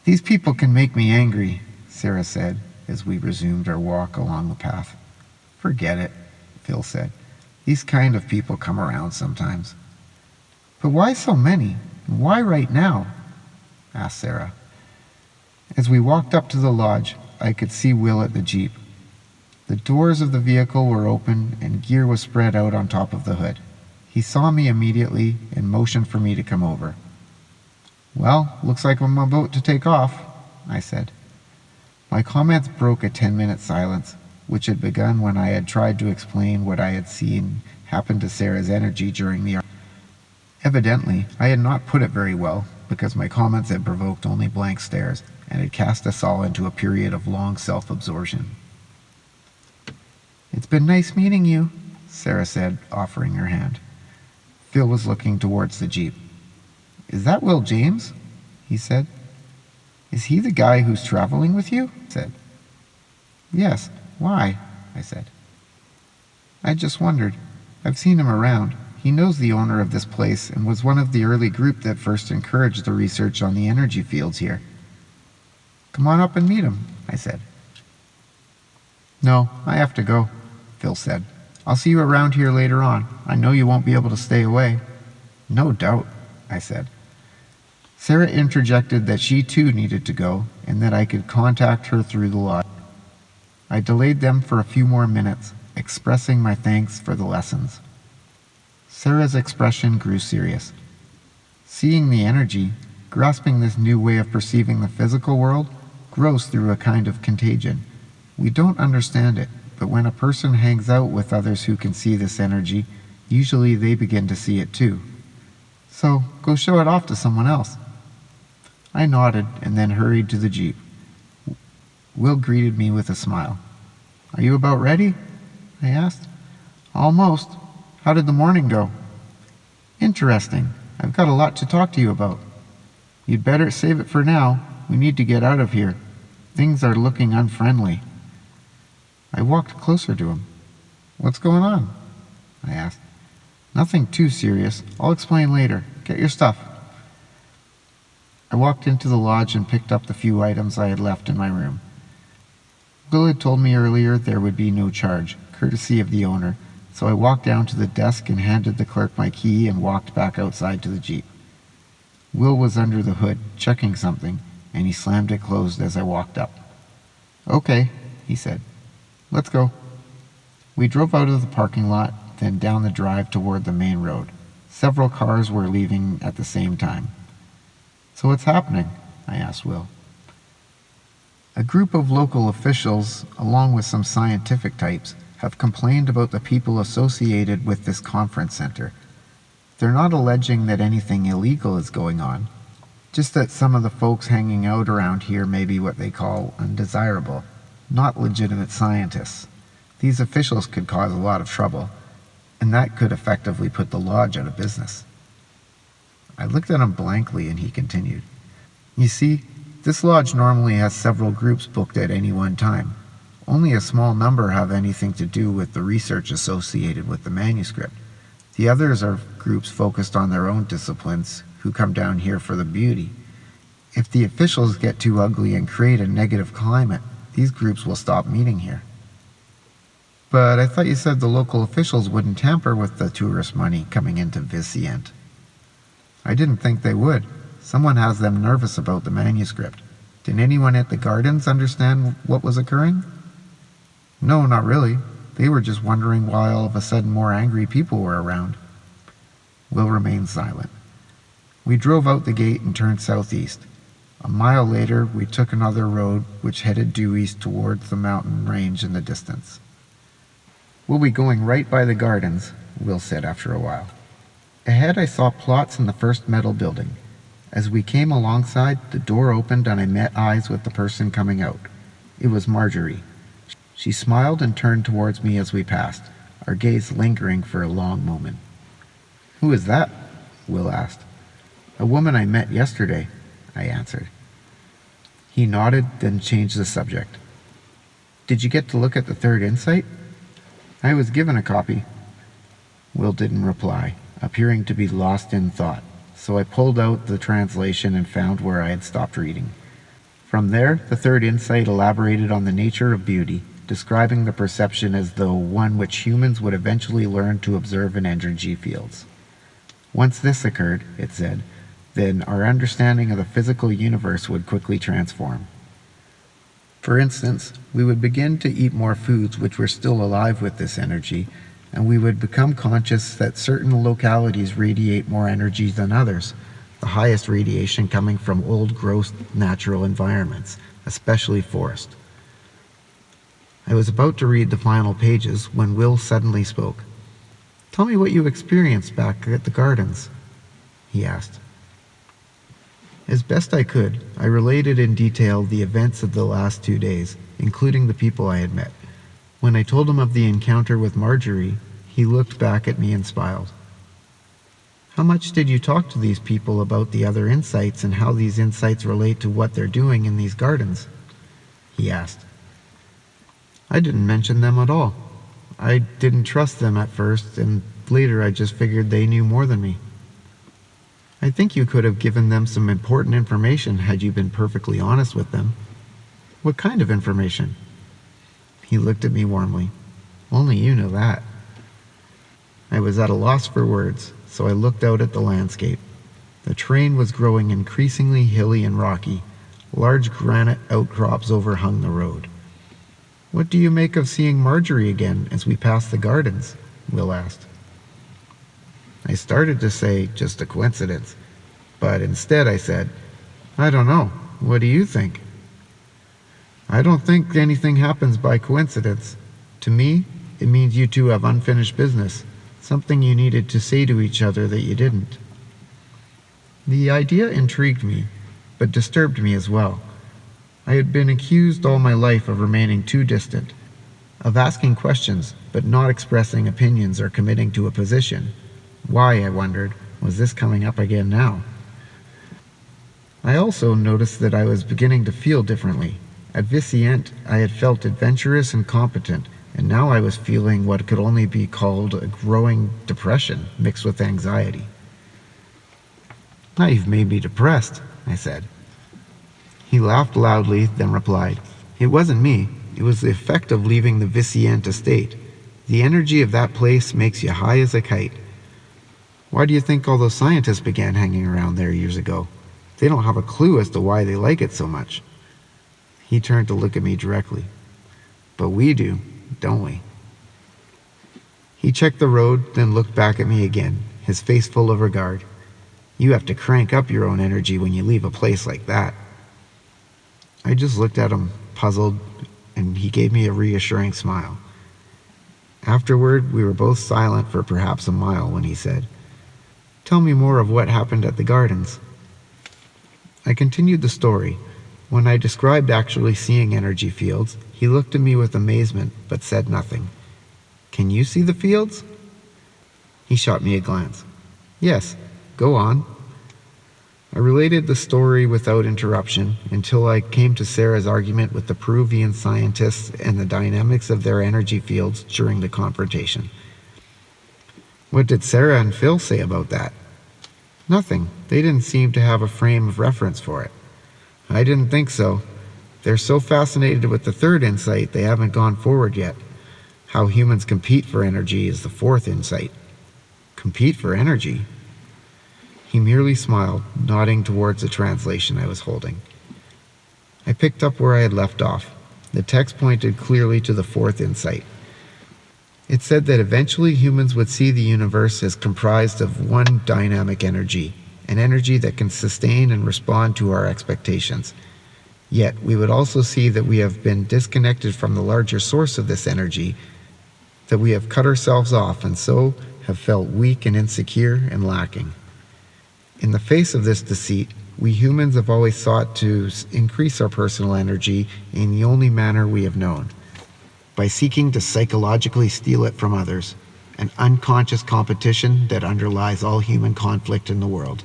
These people can make me angry, Sarah said as we resumed our walk along the path. Forget it, Phil said. These kind of people come around sometimes. But why so many? Why right now? Asked Sarah. As we walked up to the lodge, I could see Will at the Jeep. The doors of the vehicle were open and gear was spread out on top of the hood. He saw me immediately and motioned for me to come over. Well, looks like I'm about to take off, I said. My comments broke a 10-minute silence, which had begun when I had tried to explain what I had seen happen to Sarah's energy during the... Evidently, I had not put it very well, because my comments had provoked only blank stares, and had cast us all into a period of long self-absorption. It's been nice meeting you, Sarah said, offering her hand. Phil was looking towards the Jeep. Is that Will James? He said. Is he the guy who's traveling with you? I said. Yes. Why? I said. I just wondered. I've seen him around. He knows the owner of this place and was one of the early group that first encouraged the research on the energy fields here. Come on up and meet him, I said. No, I have to go, Phil said. I'll see you around here later on. I know you won't be able to stay away. No doubt, I said. Sarah interjected that she too needed to go and that I could contact her through the lodge. I delayed them for a few more minutes, expressing my thanks for the lessons. Sarah's expression grew serious. Seeing the energy, grasping this new way of perceiving the physical world, grows through a kind of contagion. We don't understand it, but when a person hangs out with others who can see this energy, usually they begin to see it too. So, go show it off to someone else. I nodded and then hurried to the Jeep. Will greeted me with a smile. Are you about ready? I asked. Almost. How did the morning go? Interesting. I've got a lot to talk to you about. You'd better save it for now. We need to get out of here. Things are looking unfriendly. I walked closer to him. What's going on? I asked. Nothing too serious. I'll explain later. Get your stuff. I walked into the lodge and picked up the few items I had left in my room. Will had told me earlier there would be no charge, courtesy of the owner, so I walked down to the desk and handed the clerk my key and walked back outside to the Jeep. Will was under the hood, checking something, and he slammed it closed as I walked up. Okay, he said. Let's go. We drove out of the parking lot, then down the drive toward the main road. Several cars were leaving at the same time. So what's happening? I asked Will. A group of local officials, along with some scientific types, have complained about the people associated with this conference center. They're not alleging that anything illegal is going on, just that some of the folks hanging out around here may be what they call undesirable, not legitimate scientists. These officials could cause a lot of trouble, and that could effectively put the lodge out of business. I looked at him blankly and he continued. You see, this lodge normally has several groups booked at any one time. Only a small number have anything to do with the research associated with the manuscript. The others are groups focused on their own disciplines who come down here for the beauty. If the officials get too ugly and create a negative climate, these groups will stop meeting here. But I thought you said the local officials wouldn't tamper with the tourist money coming into Vicient. I didn't think they would. Someone has them nervous about the manuscript. Did anyone at the gardens understand what was occurring? No, not really. They were just wondering why all of a sudden more angry people were around. Will remained silent. We drove out the gate and turned southeast. A mile later, we took another road which headed due east towards the mountain range in the distance. We'll be going right by the gardens, Will said after a while. Ahead I saw plots in the first metal building. As we came alongside, the door opened and I met eyes with the person coming out. It was Marjorie. She smiled and turned towards me as we passed, our gaze lingering for a long moment. Who is that? Will asked. A woman I met yesterday, I answered. He nodded, then changed the subject. Did you get to look at the third insight? I was given a copy. Will didn't reply, appearing to be lost in thought, so I pulled out the translation and found where I had stopped reading. From there, the third insight elaborated on the nature of beauty, describing the perception as though one which humans would eventually learn to observe in energy fields. Once this occurred, it said, then our understanding of the physical universe would quickly transform. For instance, we would begin to eat more foods which were still alive with this energy, and we would become conscious that certain localities radiate more energy than others, the highest radiation coming from old, gross, natural environments, especially forest. I was about to read the final pages when Will suddenly spoke. "Tell me what you experienced back at the gardens," he asked. As best I could, I related in detail the events of the last 2 days, including the people I had met. When I told him of the encounter with Marjorie, he looked back at me and smiled. "How much did you talk to these people about the other insights and how these insights relate to what they're doing in these gardens?" he asked. "I didn't mention them at all. I didn't trust them at first, and later I just figured they knew more than me." "I think you could have given them some important information had you been perfectly honest with them." "What kind of information?" He looked at me warmly. "Only you know that." I was at a loss for words, so I looked out at the landscape. The terrain was growing increasingly hilly and rocky. Large granite outcrops overhung the road. "What do you make of seeing Marjorie again as we passed the gardens?" Will asked. I started to say just a coincidence, but instead I said, "I don't know. What do you think?" "I don't think anything happens by coincidence. To me, it means you two have unfinished business, something you needed to say to each other that you didn't." The idea intrigued me, but disturbed me as well. I had been accused all my life of remaining too distant, of asking questions but not expressing opinions or committing to a position. Why, I wondered, was this coming up again now? I also noticed that I was beginning to feel differently. At Vicient, I had felt adventurous and competent, and now I was feeling what could only be called a growing depression mixed with anxiety. "Now you've made me depressed," I said. He laughed loudly, then replied, "It wasn't me. It was the effect of leaving the Vicient estate. The energy of that place makes you high as a kite. Why do you think all those scientists began hanging around there years ago? They don't have a clue as to why they like it so much." He turned to look at me directly. "But we do, don't we?" He checked the road, then looked back at me again, his face full of regard. "You have to crank up your own energy when you leave a place like that." I just looked at him, puzzled, and he gave me a reassuring smile. Afterward, we were both silent for perhaps a mile when he said, "Tell me more of what happened at the gardens." I continued the story. When I described actually seeing energy fields, he looked at me with amazement but said nothing. "Can you see the fields?" He shot me a glance. "Yes, go on." I related the story without interruption until I came to Sarah's argument with the Peruvian scientists and the dynamics of their energy fields during the confrontation. "What did Sarah and Phil say about that?" "Nothing. They didn't seem to have a frame of reference for it." "I didn't think so. They're so fascinated with the third insight they haven't gone forward yet. How humans compete for energy is the fourth insight." "Compete for energy?" He merely smiled, nodding towards the translation I was holding. I picked up where I had left off. The text pointed clearly to the fourth insight. It said that eventually humans would see the universe as comprised of one dynamic energy, an energy that can sustain and respond to our expectations. Yet we would also see that we have been disconnected from the larger source of this energy, that we have cut ourselves off and so have felt weak and insecure and lacking. In the face of this deceit, we humans have always sought to increase our personal energy in the only manner we have known, by seeking to psychologically steal it from others, an unconscious competition that underlies all human conflict in the world.